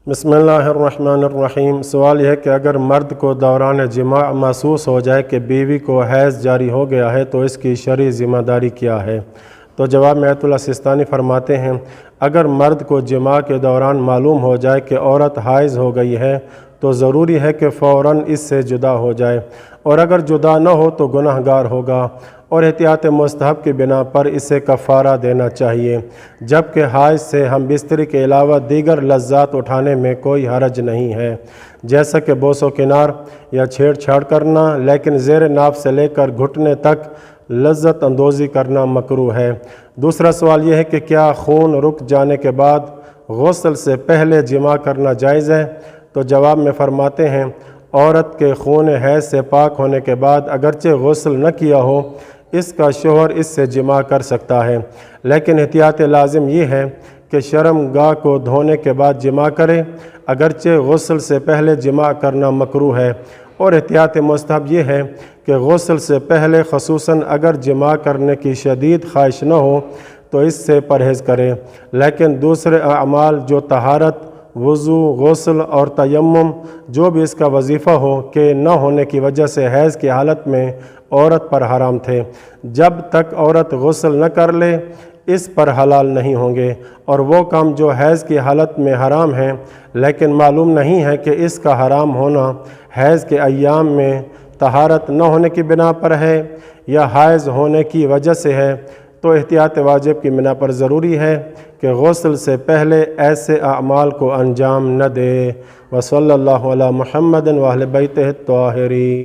بسم اللہ الرحمن الرحیم۔ سوال یہ ہے کہ اگر مرد کو دوران جماع محسوس ہو جائے کہ بیوی کو حیض جاری ہو گیا ہے تو اس کی شرعی ذمہ داری کیا ہے؟ تو جواب میں آیت اللہ سستانی فرماتے ہیں، اگر مرد کو جماع کے دوران معلوم ہو جائے کہ عورت حائض ہو گئی ہے تو ضروری ہے کہ فوراً اس سے جدا ہو جائے، اور اگر جدا نہ ہو تو گناہ گار ہوگا، اور احتیاط مستحب کی بنا پر اسے کفارہ دینا چاہیے، جبکہ حائض سے ہم بستری کے علاوہ دیگر لذات اٹھانے میں کوئی حرج نہیں ہے، جیسا کہ بوس و کنار یا چھیڑ چھاڑ کرنا، لیکن زیر ناف سے لے کر گھٹنے تک لذت اندوزی کرنا مکروہ ہے۔ دوسرا سوال یہ ہے کہ کیا خون رک جانے کے بعد غسل سے پہلے جماع کرنا جائز ہے؟ تو جواب میں فرماتے ہیں، عورت کے خون حیض سے پاک ہونے کے بعد اگرچہ غسل نہ کیا ہو، اس کا شوہر اس سے جماع کر سکتا ہے، لیکن احتیاط لازم یہ ہے کہ شرم گاہ کو دھونے کے بعد جماع کرے، اگرچہ غسل سے پہلے جماع کرنا مکروہ ہے، اور احتیاط مستحب یہ ہے کہ غسل سے پہلے خصوصاً اگر جماع کرنے کی شدید خواہش نہ ہو تو اس سے پرہیز کرے، لیکن دوسرے اعمال جو طہارت، وضو، غسل اور تیمم جو بھی اس کا وظیفہ ہو کہ نہ ہونے کی وجہ سے حیض کی حالت میں عورت پر حرام تھے، جب تک عورت غسل نہ کر لے اس پر حلال نہیں ہوں گے، اور وہ کام جو حیض کی حالت میں حرام ہیں لیکن معلوم نہیں ہے کہ اس کا حرام ہونا حیض کے ایام میں طہارت نہ ہونے کی بنا پر ہے یا حائض ہونے کی وجہ سے ہے، تو احتیاط واجب کی بنا پر ضروری ہے کہ غسل سے پہلے ایسے اعمال کو انجام نہ دے۔ وصلی اللہ علی محمد و اہل بیتہ الطاہرین۔